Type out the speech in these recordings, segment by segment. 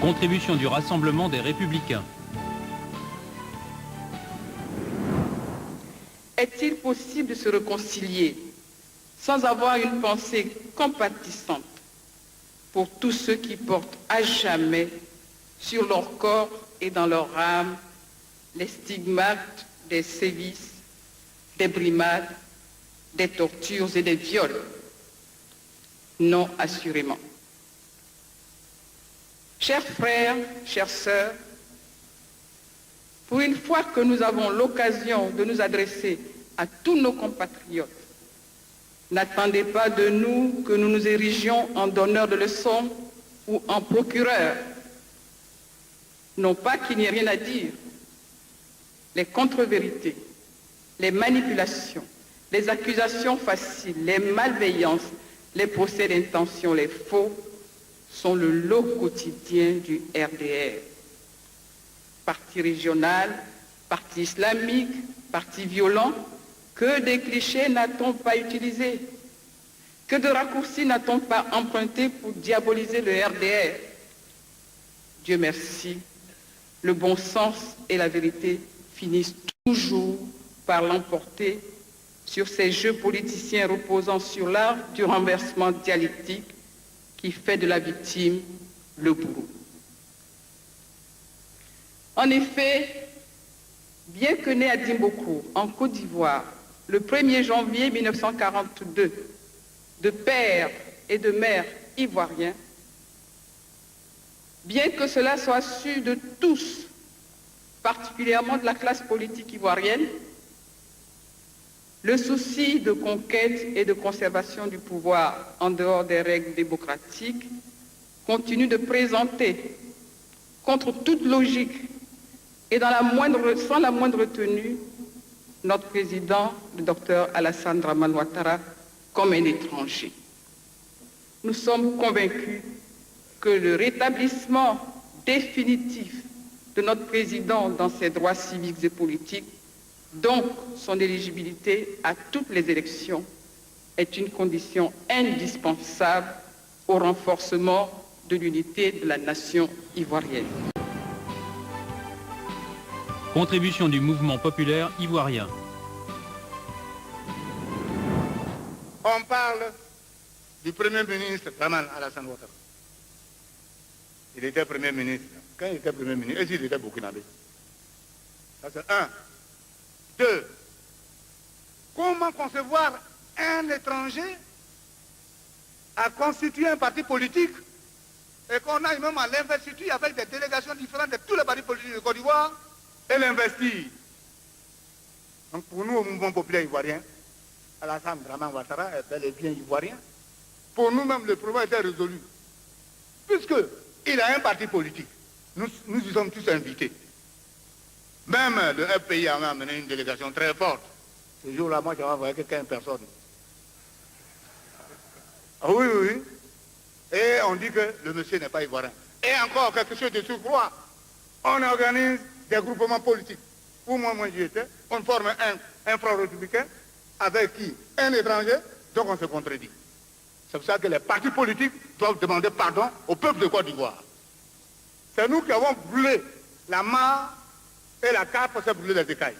Contribution du Rassemblement des Républicains. Est-il possible de se réconcilier sans avoir une pensée compatissante pour tous ceux qui portent à jamais sur leur corps et dans leur âme les stigmates des sévices, des brimades, des tortures et des viols? Non, assurément. Chers frères, chères sœurs, pour une fois que nous avons l'occasion de nous adresser à tous nos compatriotes, n'attendez pas de nous que nous nous érigions en donneurs de leçons ou en procureurs. Non pas qu'il n'y ait rien à dire. Les contre-vérités, les manipulations, les accusations faciles, les malveillances, les procès d'intention, les faux, sont le lot quotidien du RDR. Parti régional, parti islamique, parti violent, que des clichés n'a-t-on pas utilisés? Que de raccourcis n'a-t-on pas empruntés pour diaboliser le RDR? Dieu merci, le bon sens et la vérité finissent toujours par l'emporter sur ces jeux politiciens reposant sur l'art du renversement dialectique qui fait de la victime le bourreau. En effet, bien que né à Dimboko, en Côte d'Ivoire, le 1er janvier 1942, de père et de mère ivoiriens, bien que cela soit su de tous, particulièrement de la classe politique ivoirienne, le souci de conquête et de conservation du pouvoir en dehors des règles démocratiques continue de présenter, contre toute logique et sans la moindre tenue, notre président, le docteur Alassane Dramane Ouattara, comme un étranger. Nous sommes convaincus que le rétablissement définitif de notre président dans ses droits civiques et politiques, donc son éligibilité à toutes les élections, est une condition indispensable au renforcement de l'unité de la nation ivoirienne. Contribution du mouvement populaire ivoirien. On parle du Premier ministre Dramane Alassane Ouattara. Il était Premier ministre. Quand il était Premier ministre, est-ce qu'il était burkinabé? Ça c'est un. Deux, comment concevoir un étranger à constituer un parti politique et qu'on aille même à l'investiture avec des délégations différentes de tous les partis politiques de Côte d'Ivoire et l'investir? Donc pour nous, au mouvement populaire ivoirien, Alassane Dramane Ouattara est bel et bien ivoirien. Pour nous-mêmes, le problème était résolu. Puisqu'il a un parti politique, nous y sommes tous invités. Même le FPI a amené une délégation très forte. Ce jour-là, moi, j'avais envoyé que 15 personnes. Ah oui, oui, oui. Et on dit que le monsieur n'est pas ivoirien. Et encore quelque chose de surcroît. On organise des groupements politiques. Où moi j'y étais, on forme un front républicain avec qui? Un étranger, donc on se contredit. C'est pour ça que les partis politiques doivent demander pardon au peuple de Côte d'Ivoire. C'est nous qui avons brûlé la mare et la carte pour se brûler les écailles.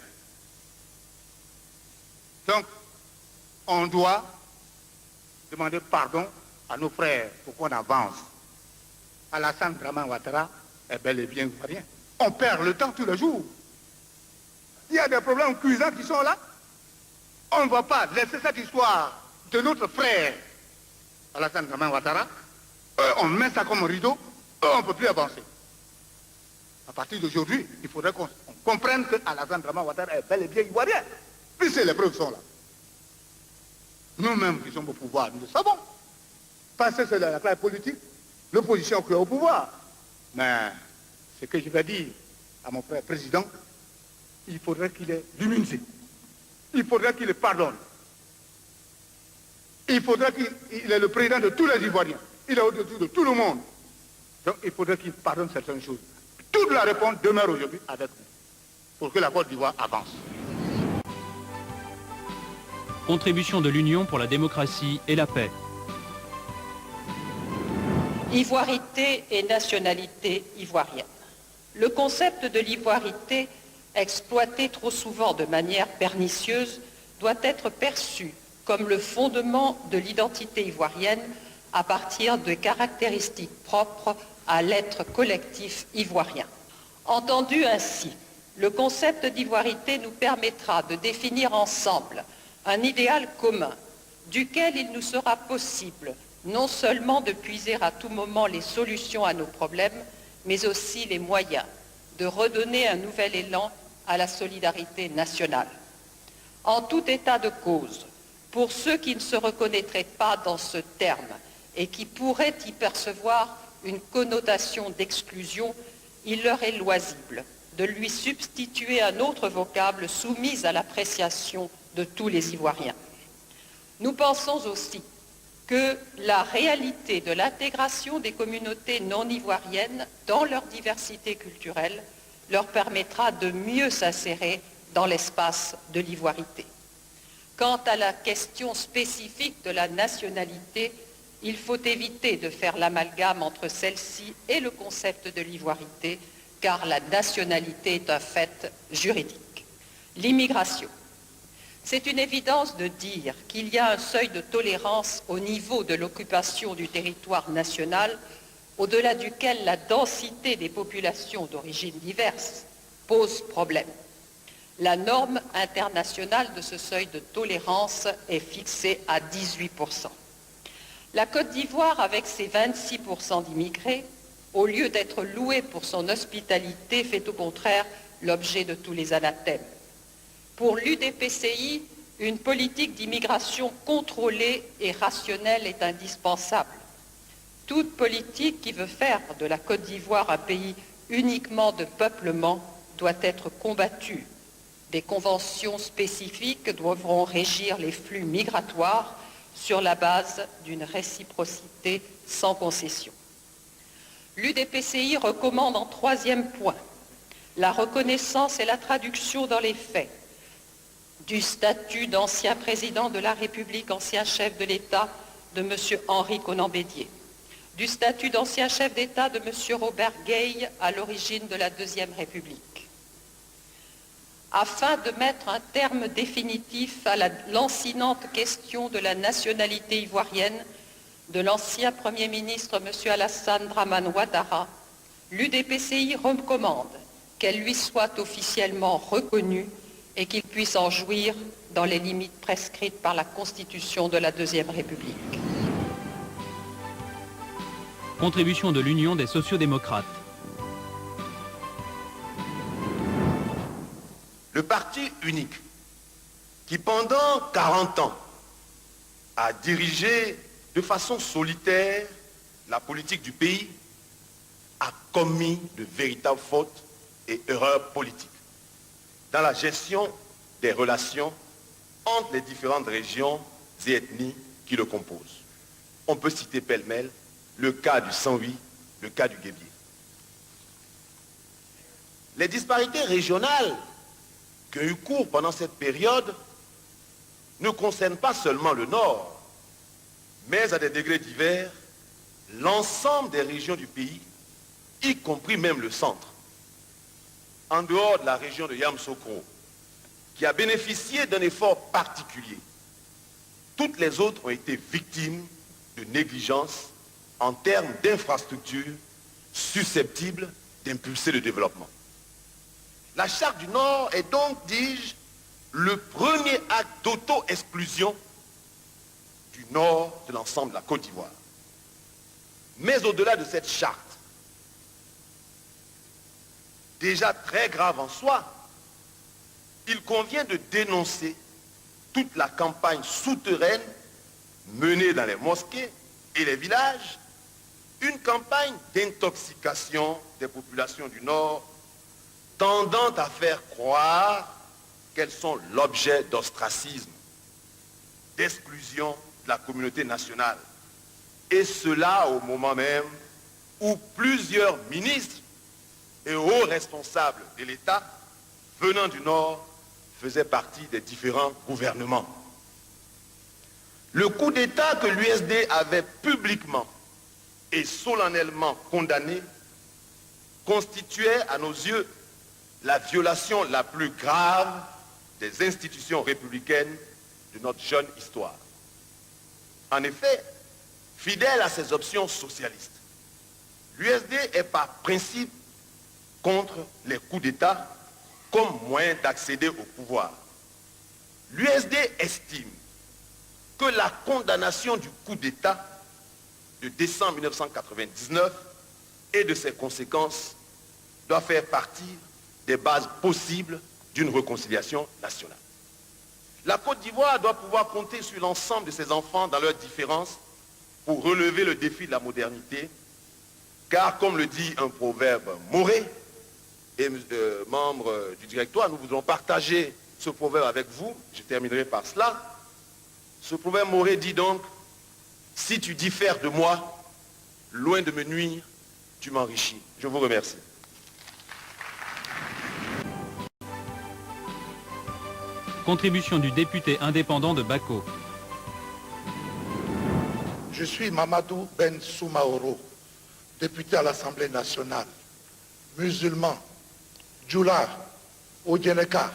Donc, on doit demander pardon à nos frères pour qu'on avance. Alassane Dramane Ouattara est bel et bien ivoirien. On perd le temps tous les jours. Il y a des problèmes cuisants qui sont là. On ne va pas laisser cette histoire de notre frère Alassane Dramane Ouattara. On met ça comme rideau, on ne peut plus avancer. À partir d'aujourd'hui, il faudrait qu'on comprenne que Alassane Dramane Ouattara est bel et bien ivoirien. Puisque les preuves sont là. Nous-mêmes qui sommes au pouvoir, nous le savons. Parce que c'est la classe politique, l'opposition qui est au pouvoir. Mais ce que je vais dire à mon frère président, il faudrait qu'il ait l'humilité. Il faudrait qu'il le pardonne. Il faudrait qu'il est le président de tous les Ivoiriens. Il est au-dessus de tout le monde. Donc il faudrait qu'il pardonne certaines choses. Toute la réponse demeure aujourd'hui avec nous, pour que la Côte d'Ivoire avance. Contribution de l'Union pour la démocratie et la paix. Ivoirité et nationalité ivoirienne. Le concept de l'ivoirité, exploité trop souvent de manière pernicieuse, doit être perçu comme le fondement de l'identité ivoirienne à partir de caractéristiques propres à l'être collectif ivoirien. Entendu ainsi, le concept d'ivoirité nous permettra de définir ensemble un idéal commun duquel il nous sera possible non seulement de puiser à tout moment les solutions à nos problèmes, mais aussi les moyens de redonner un nouvel élan à la solidarité nationale. En tout état de cause, pour ceux qui ne se reconnaîtraient pas dans ce terme et qui pourraient y percevoir une connotation d'exclusion, il leur est loisible de lui substituer un autre vocable soumis à l'appréciation de tous les Ivoiriens. Nous pensons aussi que la réalité de l'intégration des communautés non ivoiriennes dans leur diversité culturelle leur permettra de mieux s'insérer dans l'espace de l'ivoirité. Quant à la question spécifique de la nationalité, il faut éviter de faire l'amalgame entre celle-ci et le concept de l'ivoirité, car la nationalité est un fait juridique. L'immigration. C'est une évidence de dire qu'il y a un seuil de tolérance au niveau de l'occupation du territoire national, au-delà duquel la densité des populations d'origines diverses pose problème. La norme internationale de ce seuil de tolérance est fixée à 18%. La Côte d'Ivoire, avec ses 26% d'immigrés, au lieu d'être louée pour son hospitalité, fait au contraire l'objet de tous les anathèmes. Pour l'UDPCI, une politique d'immigration contrôlée et rationnelle est indispensable. Toute politique qui veut faire de la Côte d'Ivoire un pays uniquement de peuplement doit être combattue. Des conventions spécifiques devront régir les flux migratoires sur la base d'une réciprocité sans concession. L'UDPCI recommande en troisième point la reconnaissance et la traduction dans les faits du statut d'ancien président de la République, ancien chef de l'État de M. Henri Konan Bédié, du statut d'ancien chef d'État de M. Robert Gueye à l'origine de la Deuxième République. Afin de mettre un terme définitif à la lancinante question de la nationalité ivoirienne de l'ancien Premier ministre M. Alassane Dramane Ouattara, l'UDPCI recommande qu'elle lui soit officiellement reconnue et qu'il puisse en jouir dans les limites prescrites par la Constitution de la Deuxième République. Contribution de l'Union des sociaux-démocrates. Le parti unique, qui pendant 40 ans a dirigé de façon solitaire la politique du pays, a commis de véritables fautes et erreurs politiques dans la gestion des relations entre les différentes régions et ethnies qui le composent. On peut citer pêle-mêle le cas du Saint-Louis, le cas du Guébier. Les disparités régionales qui ont eu cours pendant cette période ne concernent pas seulement le Nord, mais à des degrés divers, l'ensemble des régions du pays, y compris même le centre. En dehors de la région de Yamoussoukro, qui a bénéficié d'un effort particulier, toutes les autres ont été victimes de négligence en termes d'infrastructures susceptibles d'impulser le développement. La Charte du Nord est donc, dis-je, le premier acte d'auto-exclusion du Nord de l'ensemble de la Côte d'Ivoire. Mais au-delà de cette charte, déjà très grave en soi, il convient de dénoncer toute la campagne souterraine menée dans les mosquées et les villages, une campagne d'intoxication des populations du Nord tendant à faire croire qu'elles sont l'objet d'ostracisme, d'exclusion de la communauté nationale. Et cela au moment même où plusieurs ministres et hauts responsables de l'État venant du Nord faisaient partie des différents gouvernements. Le coup d'État que l'USD avait publiquement et solennellement condamné constituait à nos yeux la violation la plus grave des institutions républicaines de notre jeune histoire. En effet, fidèle à ses options socialistes, l'USD est par principe contre les coups d'État comme moyen d'accéder au pouvoir. L'USD estime que la condamnation du coup d'État de décembre 1999 et de ses conséquences doit faire partie des bases possibles d'une réconciliation nationale. La Côte d'Ivoire doit pouvoir compter sur l'ensemble de ses enfants dans leurs différences pour relever le défi de la modernité, car comme le dit un proverbe mauré, et membre du directoire, nous voudrons partager ce proverbe avec vous, je terminerai par cela. Ce proverbe mauré dit donc, si tu diffères de moi, loin de me nuire, tu m'enrichis. Je vous remercie. Contribution du député indépendant de Bako. Je suis Mamadou Ben Soumaoro, député à l'Assemblée nationale, musulman, Djoula, Oudjeneka,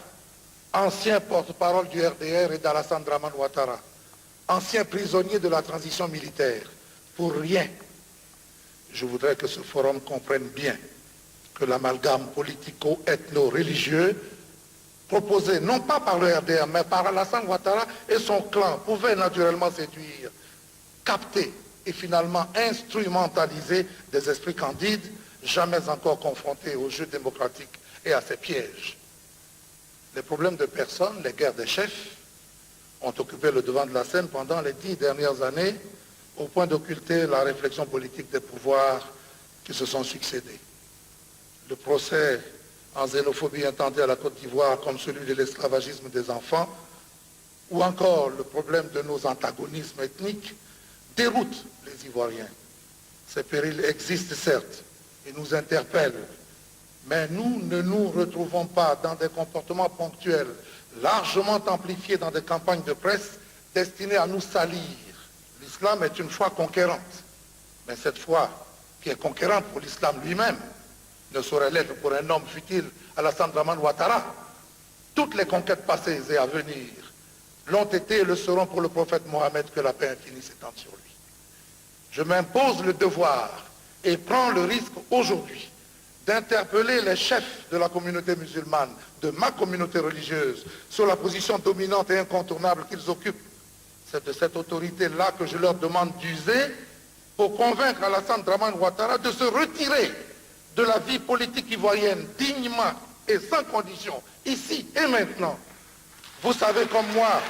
ancien porte-parole du RDR et d'Alassane Dramane Ouattara, ancien prisonnier de la transition militaire. Pour rien, je voudrais que ce forum comprenne bien que l'amalgame politico-ethno-religieux proposé non pas par le RDR, mais par Alassane Ouattara et son clan pouvait naturellement séduire, capter et finalement instrumentaliser des esprits candides, jamais encore confrontés au jeu démocratique et à ses pièges. Les problèmes de personnes, les guerres des chefs, ont occupé le devant de la scène pendant les 10 dernières années, au point d'occulter la réflexion politique des pouvoirs qui se sont succédés. Le procès en xénophobie intenté à la Côte d'Ivoire comme celui de l'esclavagisme des enfants, ou encore le problème de nos antagonismes ethniques, déroutent les Ivoiriens. Ces périls existent certes et nous interpellent, mais nous ne nous retrouvons pas dans des comportements ponctuels, largement amplifiés dans des campagnes de presse destinées à nous salir. L'islam est une foi conquérante, mais cette foi qui est conquérante pour l'islam lui-même ne saurait l'être pour un homme fut-il Alassane Dramane Ouattara. Toutes les conquêtes passées et à venir l'ont été et le seront pour le prophète Mohammed, que la paix infinie s'étende sur lui. Je m'impose le devoir et prends le risque aujourd'hui d'interpeller les chefs de la communauté musulmane, de ma communauté religieuse, sur la position dominante et incontournable qu'ils occupent. C'est de cette autorité-là que je leur demande d'user pour convaincre Alassane Dramane Ouattara de se retirer de la vie politique ivoirienne dignement et sans condition, ici et maintenant. Vous savez comme moi,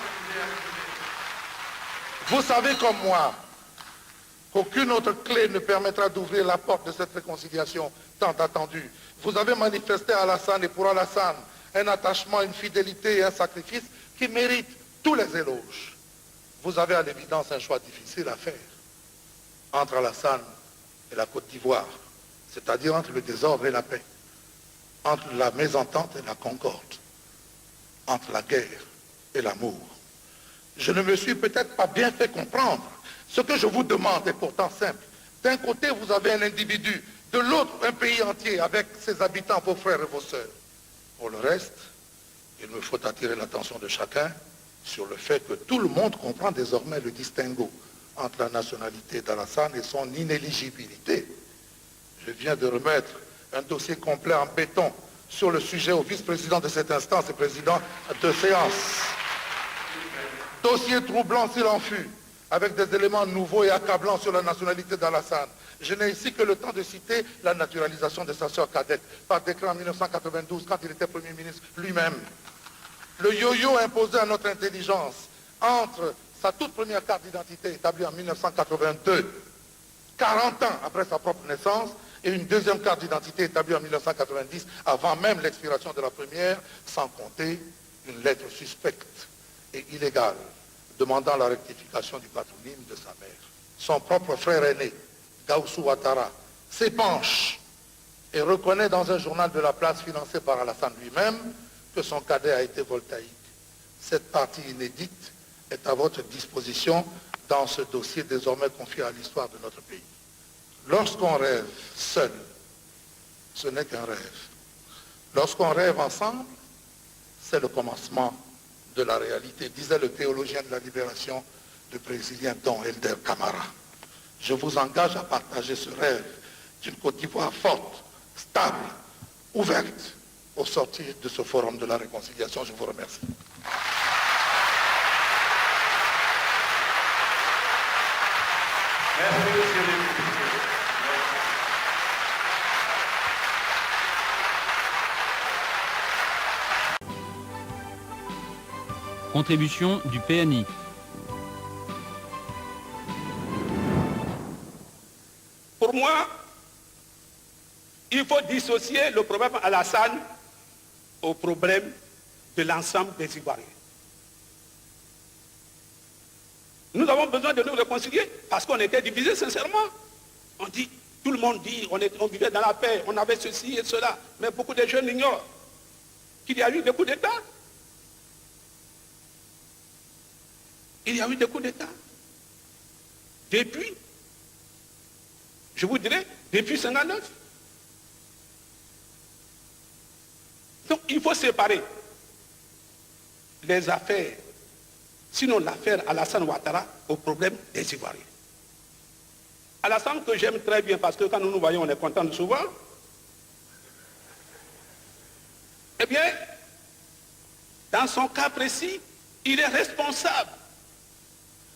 qu'aucune autre clé ne permettra d'ouvrir la porte de cette réconciliation tant attendue. Vous avez manifesté à Alassane et pour Alassane un attachement, une fidélité et un sacrifice qui méritent tous les éloges. Vous avez à l'évidence un choix difficile à faire entre Alassane et la Côte d'Ivoire, c'est-à-dire entre le désordre et la paix, entre la mésentente et la concorde, entre la guerre et l'amour. Je ne me suis peut-être pas bien fait comprendre. Ce que je vous demande est pourtant simple. D'un côté, vous avez un individu, de l'autre, un pays entier avec ses habitants, vos frères et vos sœurs. Pour le reste, il me faut attirer l'attention de chacun sur le fait que tout le monde comprend désormais le distinguo entre la nationalité d'Alassane et son inéligibilité. Je viens de remettre un dossier complet en béton sur le sujet au vice-président de cette instance et président de séance. Dossier troublant s'il en fut, avec des éléments nouveaux et accablants sur la nationalité d'Alassane. Je n'ai ici que le temps de citer la naturalisation de sa sœur cadette, par décret en 1992, quand il était Premier ministre lui-même. Le yo-yo imposé à notre intelligence entre sa toute première carte d'identité établie en 1982, 40 ans après sa propre naissance, et une deuxième carte d'identité établie en 1990, avant même l'expiration de la première, sans compter une lettre suspecte et illégale, demandant la rectification du patronyme de sa mère. Son propre frère aîné, Gaussou Ouattara, s'épanche et reconnaît dans un journal de la place financé par Alassane lui-même que son cadet a été voltaïque. Cette partie inédite est à votre disposition dans ce dossier désormais confié à l'histoire de notre pays. Lorsqu'on rêve seul, ce n'est qu'un rêve. Lorsqu'on rêve ensemble, c'est le commencement de la réalité, disait le théologien de la libération, le brésilien Dom Helder Camara. Je vous engage à partager ce rêve d'une Côte d'Ivoire forte, stable, ouverte au sortir de ce forum de la réconciliation. Je vous remercie. Merci, monsieur le député. Contribution du PNI. Pour moi, il faut dissocier le problème Alassane au problème de l'ensemble des Ivoiriens. Nous avons besoin de nous réconcilier parce qu'on était divisés sincèrement. On dit, tout le monde dit, on vivait dans la paix, on avait ceci et cela, mais beaucoup de jeunes ignorent qu'il y a eu des coups d'État. Il y a eu des coups d'État. Depuis, je vous dirais, depuis 1959. Donc il faut séparer les affaires, sinon l'affaire Alassane Ouattara, au problème des Ivoiriens. Alassane que j'aime très bien parce que quand nous nous voyons, on est content de se voir. Eh bien, dans son cas précis, il est responsable.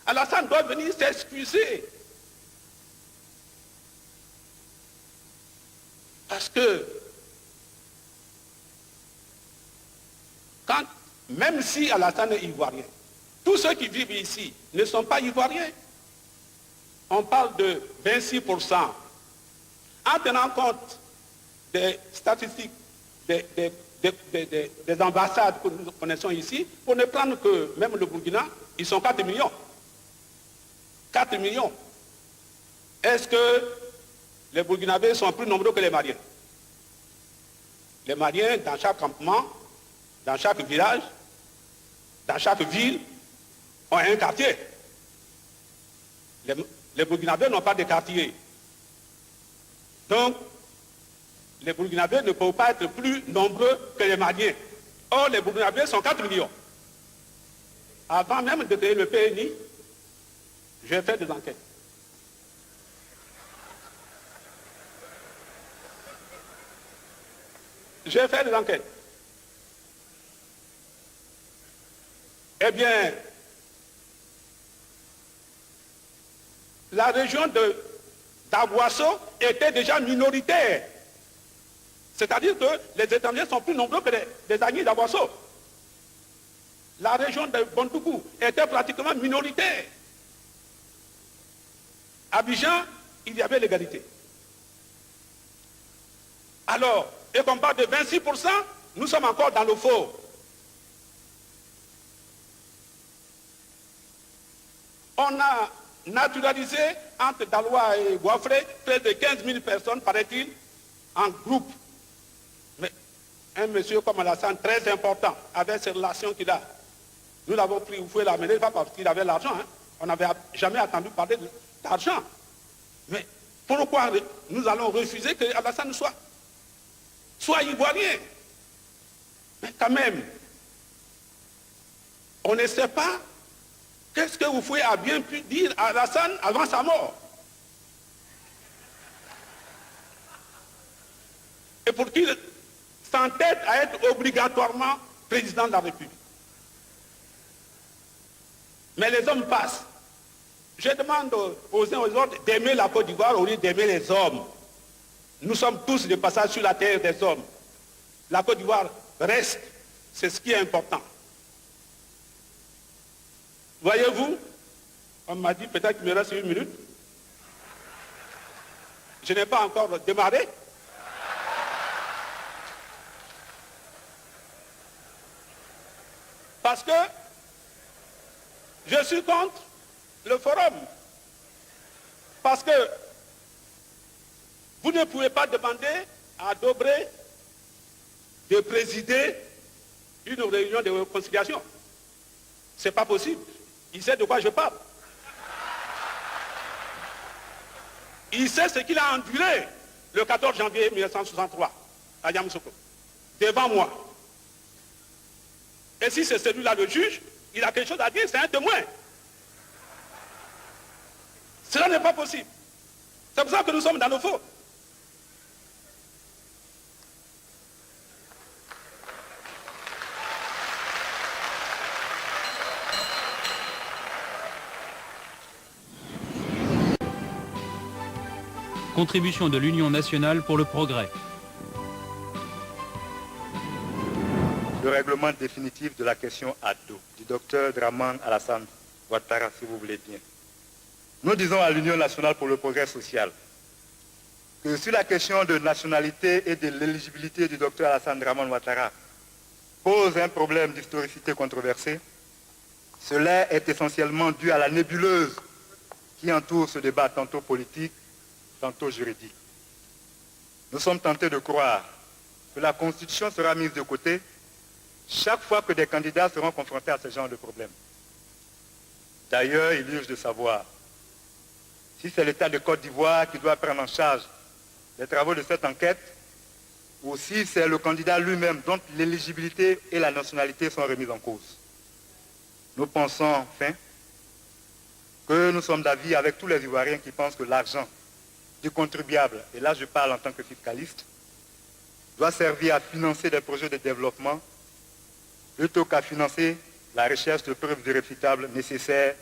Alassane doit venir s'excuser. Parce que, même si Alassane est ivoirien, tous ceux qui vivent ici ne sont pas ivoiriens. On parle de 26%. En tenant compte des statistiques des ambassades que nous connaissons ici, pour ne prendre que même le Burkina, ils sont 4 millions. 4 millions. Est-ce que les Burkinabés sont plus nombreux que les Maliens? Les Maliens, dans chaque campement, dans chaque village, dans chaque ville, ont un quartier. Les Burkinabés n'ont pas de quartier. Donc, les Burkinabés ne peuvent pas être plus nombreux que les Maliens. Or, les Burkinabés sont 4 millions. Avant même de créer le PNI, j'ai fait des enquêtes. J'ai fait des enquêtes. Eh bien, la région d'Aboisseau était déjà minoritaire. C'est-à-dire que les étrangers sont plus nombreux que les amis d'Aboisseau. La région de Bondougou était pratiquement minoritaire. Abidjan, il y avait l'égalité. Alors, et qu'on parle de 26%, nous sommes encore dans le faux. On a naturalisé entre Daloa et Goiffré près de 15 000 personnes, paraît-il, en groupe. Mais un monsieur comme Alassane, très important, avec ces relations qu'il a, nous l'avons pris, vous pouvez l'amener, pas parce qu'il avait l'argent, hein. On n'avait jamais entendu parler d'argent. Mais pourquoi nous allons refuser que Alassane soit ivoirien? Mais quand même, on ne sait pas qu'est-ce que Oufoué a bien pu dire à Alassane avant sa mort. Et pour qu'il s'entête à être obligatoirement président de la République. Mais les hommes passent. Je demande aux uns aux autres d'aimer la Côte d'Ivoire au lieu d'aimer les hommes. Nous sommes tous de passage sur la terre des hommes. La Côte d'Ivoire reste, c'est ce qui est important. Voyez-vous, on m'a dit peut-être qu'il me reste 1 minute. Je n'ai pas encore démarré. Parce que je suis contre le forum. Parce que vous ne pouvez pas demander à Dobré de présider une réunion de réconciliation. Ce n'est pas possible. Il sait de quoi je parle. Il sait ce qu'il a enduré le 14 janvier 1963 à Yamoussoukro, devant moi. Et si c'est celui-là le juge, il a quelque chose à dire, c'est un témoin. Cela n'est pas possible. C'est pour ça que nous sommes dans nos fautes. Contribution de l'Union nationale pour le progrès. Le règlement définitif de la question ado du docteur Dramane Alassane Ouattara, si vous voulez bien. Nous disons à l'Union nationale pour le progrès social que sur la question de nationalité et de l'éligibilité du docteur Alassane Dramane Ouattara pose un problème d'historicité controversée, cela est essentiellement dû à la nébuleuse qui entoure ce débat tantôt politique, tantôt juridique. Nous sommes tentés de croire que la Constitution sera mise de côté chaque fois que des candidats seront confrontés à ce genre de problème. D'ailleurs, il urge de savoir si c'est l'État de Côte d'Ivoire qui doit prendre en charge les travaux de cette enquête ou si c'est le candidat lui-même dont l'éligibilité et la nationalité sont remises en cause. Nous pensons enfin que nous sommes d'avis avec tous les Ivoiriens qui pensent que l'argent du contribuable, et là je parle en tant que fiscaliste, doit servir à financer des projets de développement plutôt qu'à financer la recherche de preuves irréfutables nécessaires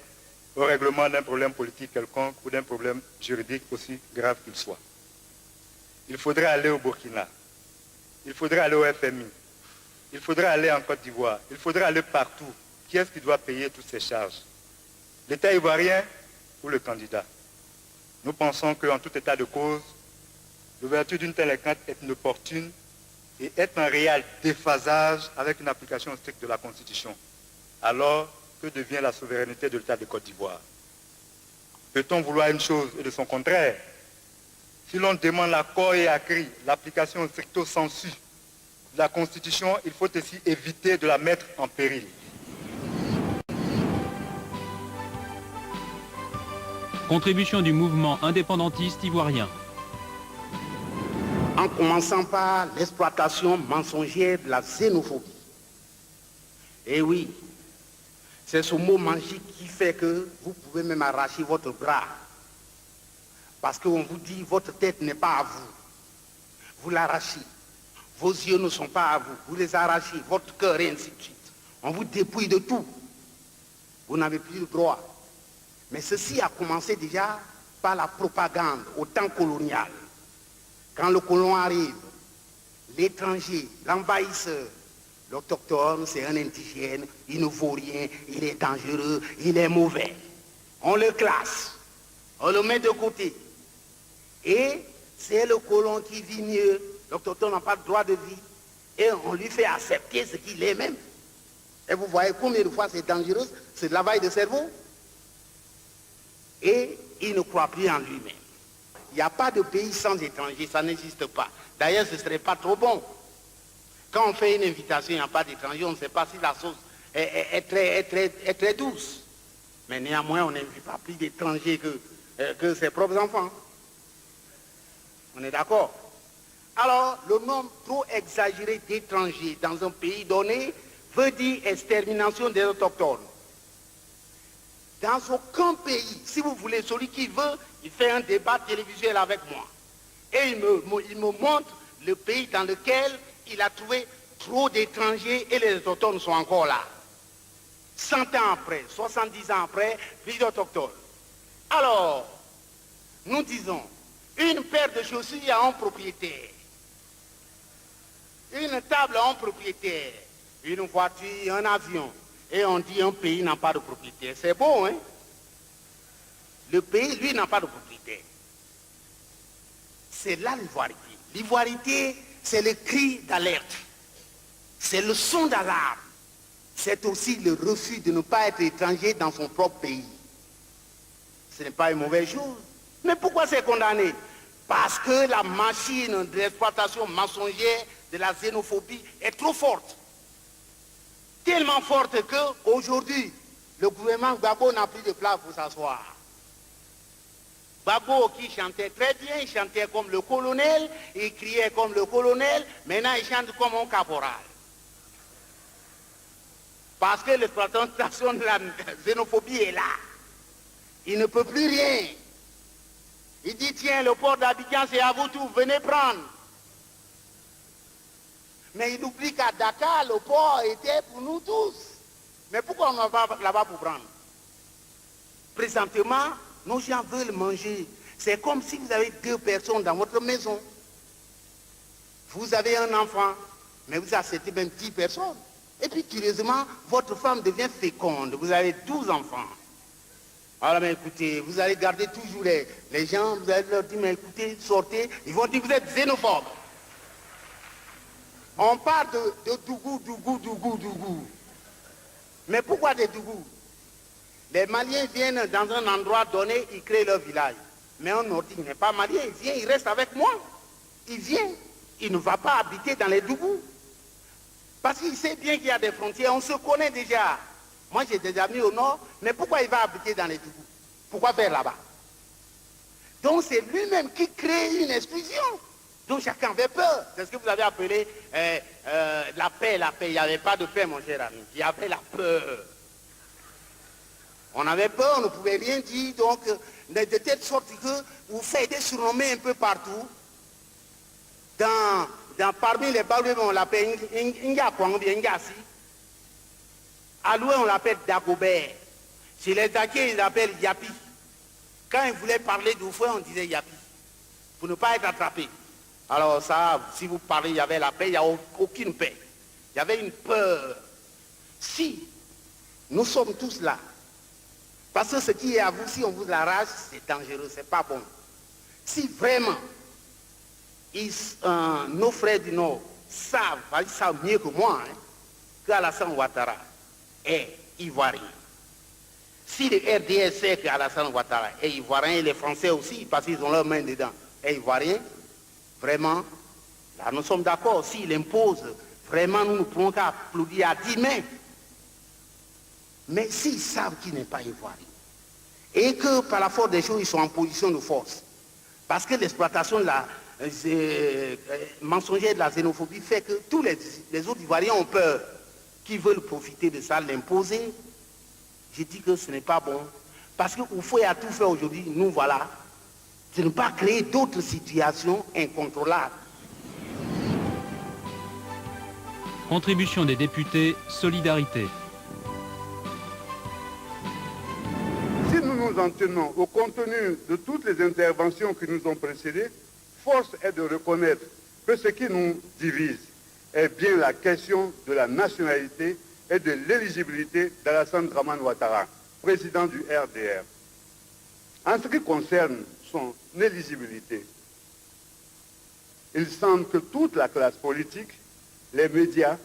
au règlement d'un problème politique quelconque ou d'un problème juridique aussi grave qu'il soit. Il faudrait aller au Burkina, il faudrait aller au FMI, il faudrait aller en Côte d'Ivoire, il faudrait aller partout. Qui est-ce qui doit payer toutes ces charges? L'État ivoirien ou le candidat? Nous pensons qu'en tout état de cause, l'ouverture d'une telle enquête est inopportune et est un réel déphasage avec une application stricte de la Constitution. Alors, que devient la souveraineté de l'État de Côte d'Ivoire? Peut-on vouloir une chose et de son contraire? Si l'on demande l'accord et à cri, l'application stricto sensu de la Constitution, il faut aussi éviter de la mettre en péril. Contribution du mouvement indépendantiste ivoirien. En commençant par l'exploitation mensongère de la xénophobie. Et oui, c'est ce mot magique qui fait que vous pouvez même arracher votre bras. Parce qu'on vous dit, votre tête n'est pas à vous. Vous l'arrachez. Vos yeux ne sont pas à vous. Vous les arrachez, votre cœur et ainsi de suite. On vous dépouille de tout. Vous n'avez plus le droit. Mais ceci a commencé déjà par la propagande au temps colonial. Quand le colon arrive, l'étranger, l'envahisseur, l'autochtone, c'est un indigène, il ne vaut rien, il est dangereux, il est mauvais. On le classe, on le met de côté. Et c'est le colon qui vit mieux, l'autochtone n'a pas de droit de vie, et on lui fait accepter ce qu'il est même. Et vous voyez combien de fois c'est dangereux, c'est de lavage de cerveau. Et il ne croit plus en lui-même. Il n'y a pas de pays sans étrangers, ça n'existe pas. D'ailleurs, ce ne serait pas trop bon. Quand on fait une invitation, il n'y a pas d'étrangers, on ne sait pas si la sauce est très douce. Mais néanmoins, on n'invite pas plus d'étrangers que ses propres enfants. On est d'accord? Alors, le nombre trop exagéré d'étrangers dans un pays donné veut dire extermination des autochtones. Dans aucun pays, si vous voulez, celui qui veut, il fait un débat télévisuel avec moi. Et il me montre le pays dans lequel il a trouvé trop d'étrangers et les autochtones sont encore là. 100 ans après, 70 ans après, plus d'autochtones. Alors, nous disons, une paire de chaussures à un propriétaire, une table à un propriétaire, une voiture, un avion. Et on dit un pays n'a pas de propriétaire. C'est beau, hein? Le pays, lui, n'a pas de propriétaire. C'est là l'ivoirité. L'ivoirité, c'est le cri d'alerte. C'est le son d'alarme. C'est aussi le refus de ne pas être étranger dans son propre pays. Ce n'est pas une mauvaise chose. Mais pourquoi c'est condamné? Parce que la machine de l'exploitation mensongère de la xénophobie est trop forte. Tellement forte qu'aujourd'hui, le gouvernement Gbagbo n'a plus de place pour s'asseoir. Gbagbo qui chantait très bien, il chantait comme le colonel, il criait comme le colonel, maintenant il chante comme un caporal. Parce que l'exploitation de la xénophobie est là. Il ne peut plus rien. Il dit, tiens, le port d'Abidjan, c'est à vous tous, venez prendre. Mais il oublie qu'à Dakar, le port était pour nous tous. Mais pourquoi on va là-bas pour prendre? Présentement, nos gens veulent manger. C'est comme si vous avez 2 personnes dans votre maison. Vous avez un enfant, mais vous acceptez même 10 personnes. Et puis, curieusement, votre femme devient féconde. Vous avez 12 enfants. Alors, mais écoutez, vous allez garder toujours les gens, vous allez leur dire, mais écoutez, sortez. Ils vont dire, vous êtes xénophobes. On parle de Dougou. Mais pourquoi des Dougou? Les Maliens viennent dans un endroit donné, ils créent leur village. Mais un Nordique n'est pas malien, il vient, il reste avec moi. Il vient, il ne va pas habiter dans les Dougou. Parce qu'il sait bien qu'il y a des frontières, on se connaît déjà. Moi j'ai des amis au nord, mais pourquoi il va habiter dans les Dougou? Pourquoi faire là-bas? Donc c'est lui-même qui crée une exclusion. Donc chacun avait peur. C'est ce que vous avez appelé la paix. Il n'y avait pas de paix, mon cher ami. Il y avait la peur. On avait peur, on ne pouvait rien dire, donc de telle sorte que vous faites surnommer un peu partout. Parmi les Baoulés, on l'appelle Ngakwang, bien Ngassi. À l'ouest, on l'appelle Dagobert. Chez les Dakiers, ils l'appellent Yapi. Quand ils voulaient parler d'Oufoué, on disait Yapi. Pour ne pas être attrapé. Alors ça, si vous parlez, il y avait la paix, il n'y a aucune paix. Il y avait une peur. Si nous sommes tous là, parce que ce qui est à vous, si on vous arrache, c'est dangereux, c'est pas bon. Si vraiment, nos frères du Nord savent mieux que moi, qu'Alassane Ouattara est ivoirien. Si le RDS sait qu'Alassane Ouattara est ivoirien, et les Français aussi, parce qu'ils ont leurs mains dedans, est ivoirien, vraiment, là nous sommes d'accord, s'il impose, vraiment nous ne pouvons qu'à applaudir à 10 mains. Mais s'ils savent qu'il n'est pas ivoirien, et que par la force des choses, ils sont en position de force, parce que l'exploitation de la mensongère de la xénophobie fait que tous les autres Ivoiriens ont peur, qui veulent profiter de ça, l'imposer. Je dis que ce n'est pas bon, parce qu'Oufoué a tout fait aujourd'hui, nous voilà, de ne pas créer d'autres situations incontrôlables. Contribution des députés, solidarité. Si nous nous en tenons au contenu de toutes les interventions qui nous ont précédées, force est de reconnaître que ce qui nous divise est bien la question de la nationalité et de l'éligibilité d'Alassane Dramane Ouattara, président du RDR. En ce qui concerne son éligibilité, il semble que toute la classe politique, les médias,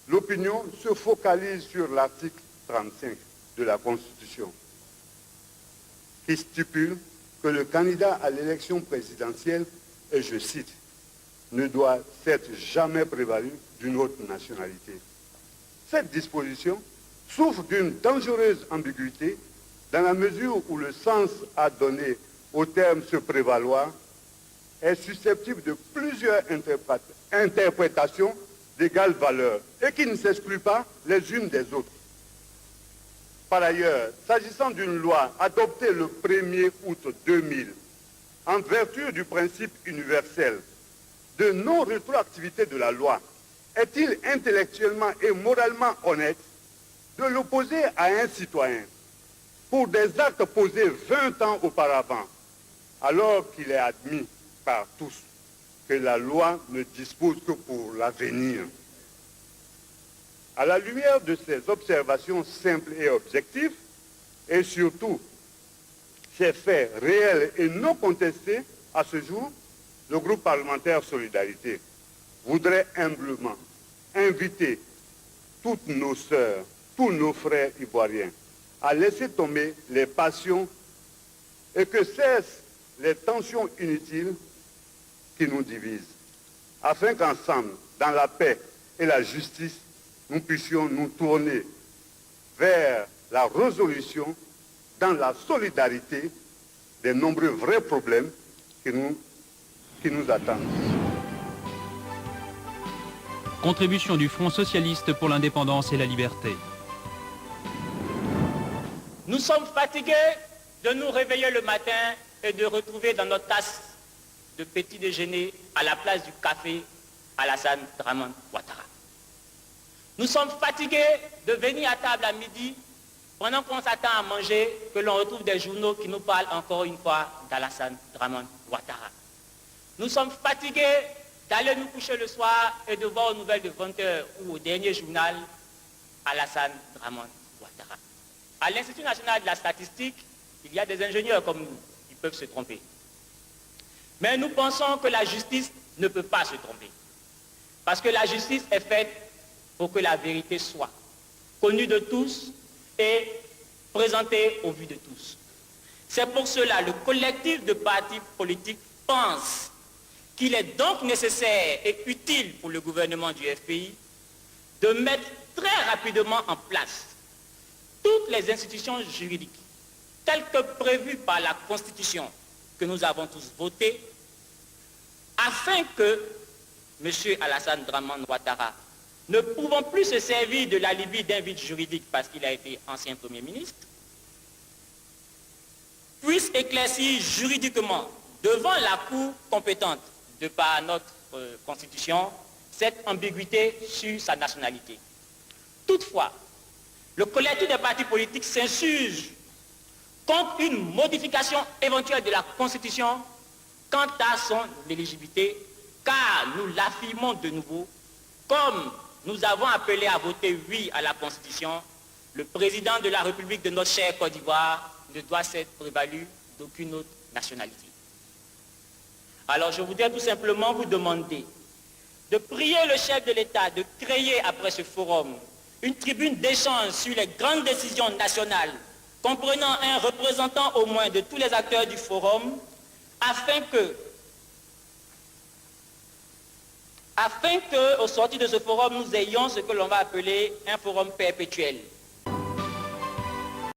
l'opinion se focalisent sur l'article 35 de la Constitution, qui stipule que le candidat à l'élection présidentielle, et je cite, ne doit s'être jamais prévalu d'une autre nationalité. Cette disposition souffre d'une dangereuse ambiguïté dans la mesure où le sens à donner au terme se prévaloir est susceptible de plusieurs interprétations d'égale valeur et qui ne s'excluent pas les unes des autres. Par ailleurs, s'agissant d'une loi adoptée le 1er août 2000, en vertu du principe universel de non-rétroactivité de la loi, est-il intellectuellement et moralement honnête de l'opposer à un citoyen pour des actes posés 20 ans auparavant, alors qu'il est admis par tous que la loi ne dispose que pour l'avenir? À la lumière de ces observations simples et objectives, et surtout ces faits réels et non contestés à ce jour, le groupe parlementaire Solidarité voudrait humblement inviter toutes nos sœurs, tous nos frères ivoiriens à laisser tomber les passions et que cessent les tensions inutiles qui nous divisent, afin qu'ensemble, dans la paix et la justice, nous puissions nous tourner vers la résolution dans la solidarité des nombreux vrais problèmes qui nous attendent. Contribution du Front socialiste pour l'indépendance et la liberté. Nous sommes fatigués de nous réveiller le matin et de retrouver dans notre tasse de petit déjeuner à la place du café Alassane Dramane Ouattara. Nous sommes fatigués de venir à table à midi pendant qu'on s'attend à manger, que l'on retrouve des journaux qui nous parlent encore une fois d'Alassane Dramane Ouattara. Nous sommes fatigués d'aller nous coucher le soir et de voir aux nouvelles de 20h ou au dernier journal Alassane Dramane Ouattara. À l'Institut national de la statistique, il y a des ingénieurs comme nous qui peuvent se tromper. Mais nous pensons que la justice ne peut pas se tromper. Parce que la justice est faite pour que la vérité soit connue de tous et présentée au vu de tous. C'est pour cela que le collectif de partis politiques pense qu'il est donc nécessaire et utile pour le gouvernement du FPI de mettre très rapidement en place toutes les institutions juridiques telles que prévues par la Constitution que nous avons tous votées, afin que M. Alassane Dramane Ouattara, ne pouvant plus se servir de l'alibi d'un vide juridique parce qu'il a été ancien Premier ministre, puisse éclaircir juridiquement devant la Cour compétente de par notre Constitution cette ambiguïté sur sa nationalité. Toutefois, le collectif des partis politiques s'insurge contre une modification éventuelle de la Constitution quant à son éligibilité, car nous l'affirmons de nouveau, comme nous avons appelé à voter oui à la Constitution, le président de la République de notre chère Côte d'Ivoire ne doit s'être prévalu d'aucune autre nationalité. Alors je voudrais tout simplement vous demander de prier le chef de l'État de créer après ce forum une tribune d'échange sur les grandes décisions nationales, comprenant un représentant au moins de tous les acteurs du forum, afin que, au sortir de ce forum, nous ayons ce que l'on va appeler un forum perpétuel.